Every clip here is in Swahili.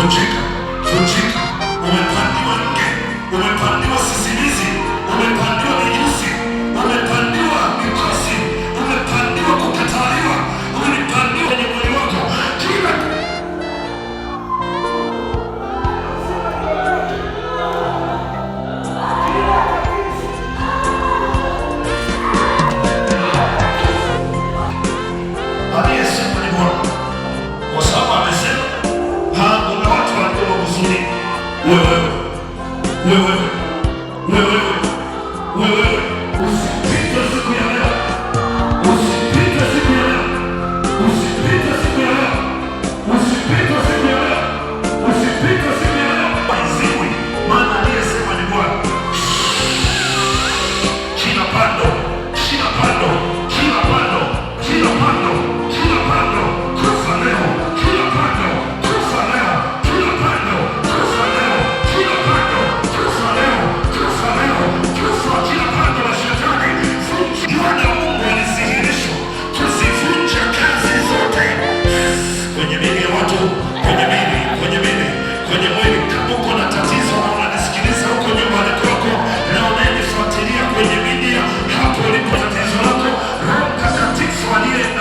vunjika, vunjika. Umepandiwa nge, umepandiwa sisimizi, umepandiwa mijusi, umepandiwa mikosi, umepandiwa kukataliwa, umepandiwa kwenye mwili wako. Kila aliyesema ni Bwana, kwa sababu amesema kuna watu walikuwa kusudi wewe usipite siku ya leo, usipite siku ya leo, usipite siku ya leo, usipite siku ya leo, usipite siku ya leo. Haizimwi, maana aliyesema ni Bwana. Kila pando, kila pando, kila pando, kila pando, kila pando, kufa leo, kila pando, kufa leo, kila pando, kufa leo, kila pando, kufa leo, kufa leo, kufa kila pando la shetani. Mwana wa Mungu alidhihirishwa kuzivunja kazi zote kwenye miili ya watu, kwenye mwili. Kama uko na tatizo na unanisikiliza huko nyumbani kwako na unanifuatilia kwenye media, hapo ulipo tatizo lako, Roho Mtakatifu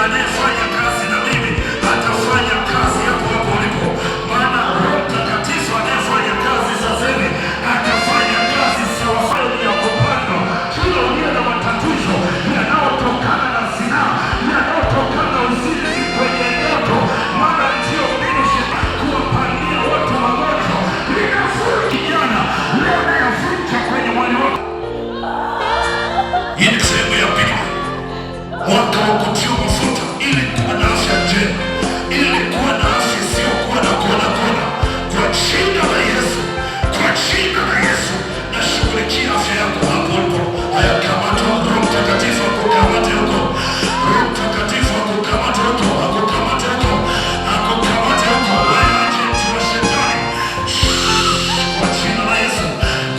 anayefanya kazi na mimi atafanya kazi hapo hapo ulipo. Maana Roho Mtakatifu anayefanya kazi sasa hivi atafanya kazi sawasawa ya kupandwa. Kila uliye na matatizo yanayotokana na zinaa, yanayotokana na uzinzi kwenye ndoto, maana ndio ministry kuwapandia watu magonjwa. Ninavunja kijana leo, nayavunja kwenye mwili wako. Hii ni sehemu ya pili, mwaka wa kutiwa mafuta ili kuwa na afya njema, ili kuwa na afya isiyokuwa na kona. Kwa jina la Yesu, kwa jina la Yesu, nashughulikia afya yako hapo ulipo. Haya, kamata Roho Mtakatifu akukamate huko, Roho Mtakatifu akukamate huko, akukamate huko, akukamate huko. Wewe agenti wa shetani, kwa jina la Yesu,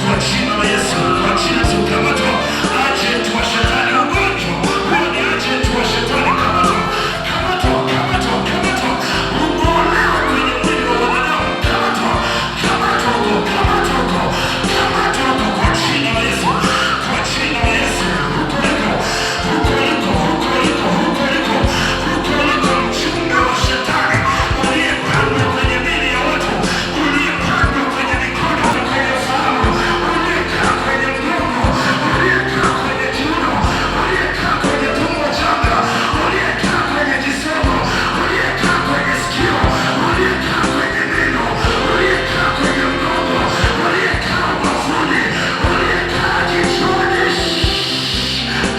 kwa jina la Yesu, kwa jina la Yesu, kamata agenti wa shetani. Ugonjwa huo ni agenti wa shetani. Kamata, kamata, kamata, kamata. Umeolewa kwenye mwili wa wanadamu. Kamata, kamata huko, kamata huko, kamata huko, kwa jina la Yesu, kwa jina la Yesu. Huko liko, huko liko, huko liko, huko liko, huko liko mchunga wa shetani uliyepandwa kwenye miili ya watu, uliyepandwa kwenye mikono, kwenye fahamu, uliyekaa kwenye mgongo, uliyekaa kwenye kiuno, uliyekaa kwenye tumbo changa, uliyekaa kwenye kisogo, uliyekaa kwenye sikio, uliyekaa kwenye meno, uliyekaa kwenye mgongo, uliyekaa ubavuni, uliyekaa kichwani.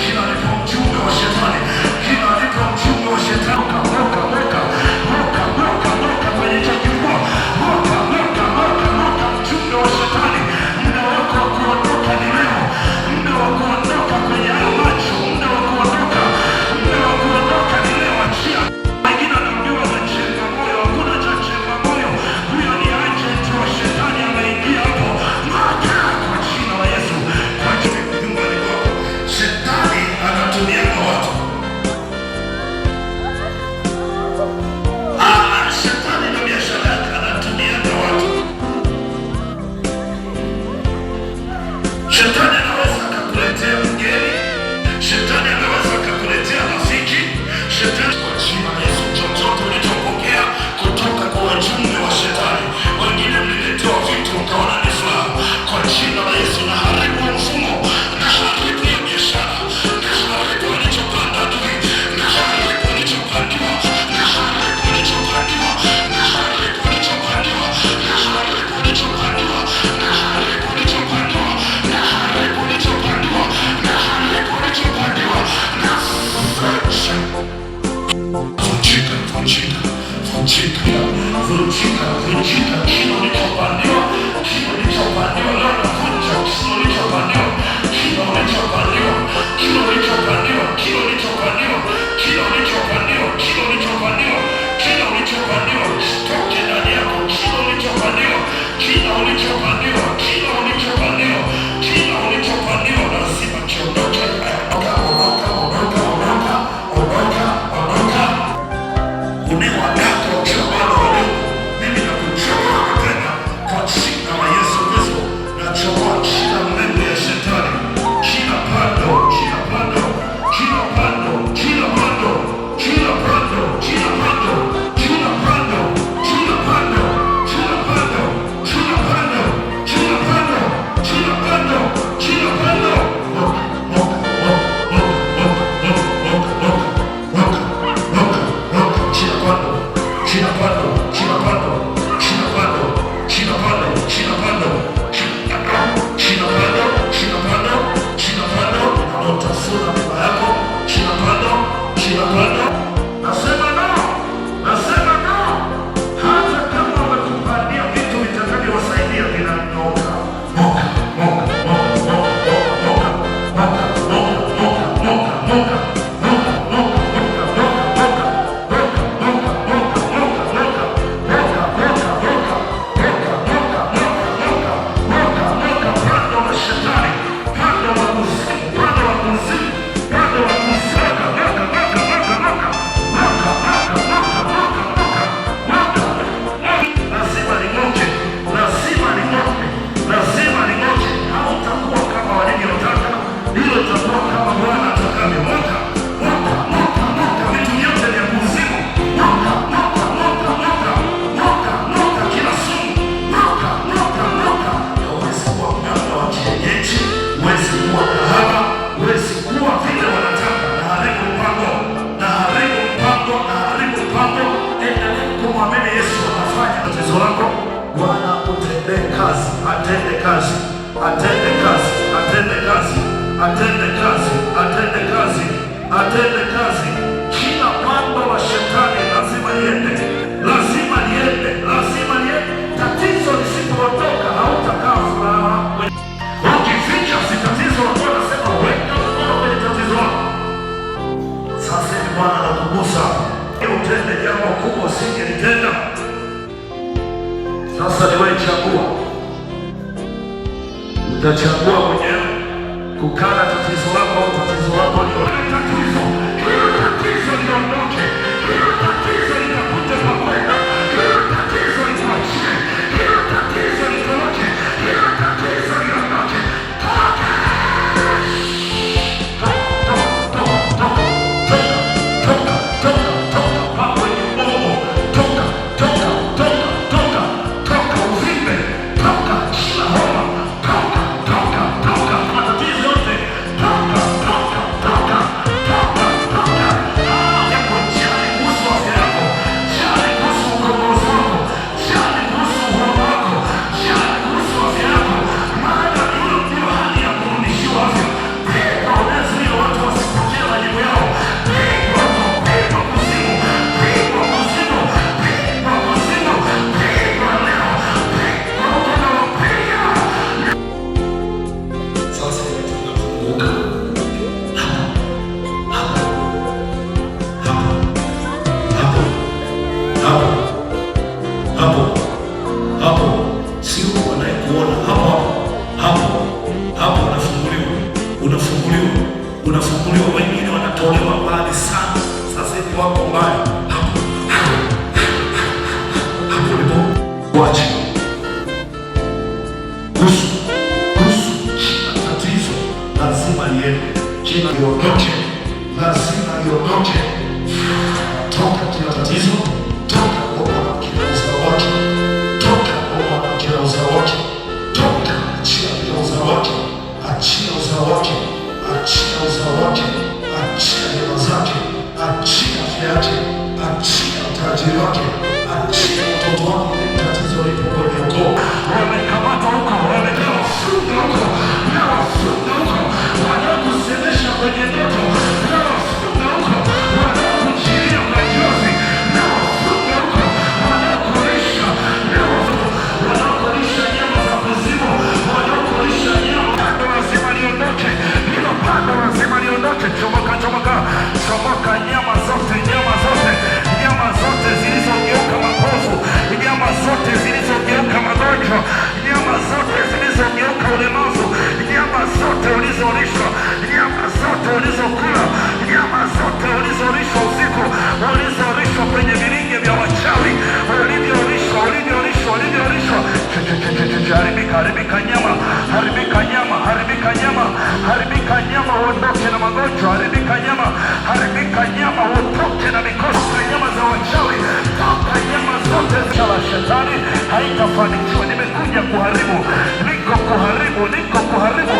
Kila alipo mchunga wa shetani, kila alipo mchunga wa shetani, moka kwenye chakibua, moka mchunga wa shetani. Muda wako wa kuondoka ni leo, muda wa kuondoka kwenye hayo macho, muda wa kuondoka ni leo. Achia wengine wanaambiwa wamechemba moyo, hakuna cha chemba moyo. Huyo ni agent wa shetani ameingia hapo. Moka kwa jina la Yesu, kwa jina nyumbani kwako. Shetani anatumia watu. Shetani na biashara yake anatumia watu. Shetani anaweza akakuletea mgeni, shetani anaweza akakuletea rafiki. Shetani kwa jina la Yesu, chochote ulichopokea kutoka kwa wajumbe wa shetani, wengine mliletewa vitu mkaona ni furaha, kwa jina la Yesu na haribu mfumo, na haribu ya biashara, na haribu alichopanda adui, na haribu alichopandiwa, na haribu alichopandiwa, na haribu alichopandiwa, na haribu alichopandiwa, na haribu alichopandiwa, na haribu alichopandiwa, na haribu alichopandiwa, na vunjika, vunjika, vunjika, vunjika, vunjika. Kila ulichopandiwa, kila ulichopandiwa leo navunja. Kila ulichopandiwa, kila ulichopandiwa, kila ulichopandiwa, kila ulichopandiwa, kila ulichopandiwa, kila ulichopandiwa, kila ulichopandiwa, toke ndani yako. Kila ulichopandiwa, kila ulichopandiwa, kila ulichopandiwa, kila ulichopandiwa lazima kiondoke. Unewa yako ukiwa bado wadogo, mimi nakuchoma Nasema no, nasema no. Hata kama wamekupandia vitu vitakavyowasaidia vinanyoka. Moka, moka, moka, moka, moka, moka, moka, moka, moka. Atende kazi, atende kazi, atende kazi, atende kazi, atende kazi, atende kazi. Kila pando la shetani lazima liende, lazima liende, lazima liende. Tatizo lisipoondoka hautakaa furaha. Ukificha si tatizo, watu wanasema weka mkono kwenye tatizo lako. Sasa ni Bwana anakugusa utende jambo kubwa usingelitenda. Sasa ni wewe chagua. Utachagua mwenyewe kukana tatizo lako au tatizo lako liondoke. Hilo tatizo liondoke. Hilo tatizo litakuja kwa kwenda. Hilo tatizo lituachie. Hilo tatizo litoroke. Hilo tatizo liondoke. Toka! Unafunguliwa, wengine wanatolewa mbali sana. Sasa hivi wako mbali hapo lipo. Wache kusu kila tatizo lazima liende, kila liondoke, lazima liondoke. Toka kila tatizo, toka kwa kila uzao wake, toka kwa kila uzao wake, toka achia kila uzao wake, achia uzao wake, achia uzao wake, achia hela zake, achia afya yake, achia utajiri wake, achia watoto wake. Tatizo lipo kwenye ukoo, wamekamata huko, wamefunga huko, wafunga huko, wanakusemesha kwenye ndoto, wafunga huko, wanakuchilia machozi, wafunga huko, wanakulisha nyama za kuzimu, wanakulisha nyama. Pando lazima liondoke, hilo pando lazima liondoke. Chomoka, chomoka, chomoka, nyama zote, nyama zote, nyama zote zilizogeuka mapovu, nyama zote zilizogeuka magonjwa, nyama zote zilizogeuka ulemavu, nyama zote ulizolishwa, nyama zote ulizokula, nyama zote ulizolishwa usiku, ulizolishwa kwenye vilinge vya wachawi, ulivyolishwa, ulivyolishwa, ulivyolishwa. Haribika, haribika nyama, haribika nyama, haribika nyama, haribika nyama, uondoke na magonjwa, haribika nyama, haribika nyama, uondoke na mikosi na nyama za wachawi, toka nyama zote za shetani. Haitafanikiwa, nimekuja kuharibu, niko kuharibu, niko kuharibu,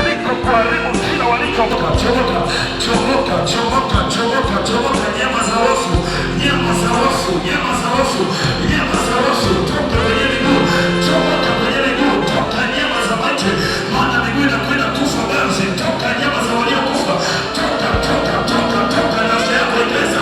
niko kuharibu kila walichotoka. Chomoka, chomoka, chomoka, chomoka, chomoka, nyama za wafu, nyama za wafu, nyama za wafu, nyama za wafu, toka kwenye miguu, chomoka kwenye miguu, toka nyama za mate, maana miguu inakwenda kufa ganzi, toka nyama za waliokufa, toka, toka, toka, toka, nafsi yako ipesa.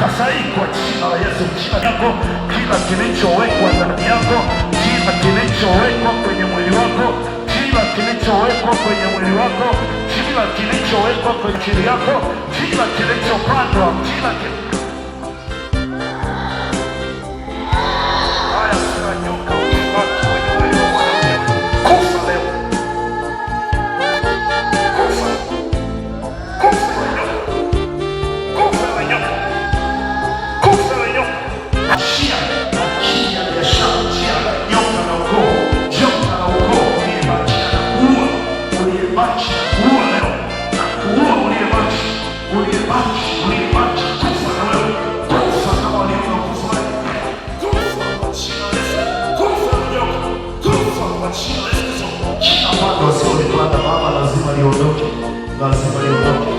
natamka sahihi kwa jina la Yesu, jina yako, kila kilichowekwa ndani yako, kila kilichowekwa kwenye mwili wako, kila kilichowekwa kwenye mwili wako, kila kilichowekwa kwenye akili yako, kila kilichopandwa, kila wasionipata mama lazima liondoke, lazima liondoke.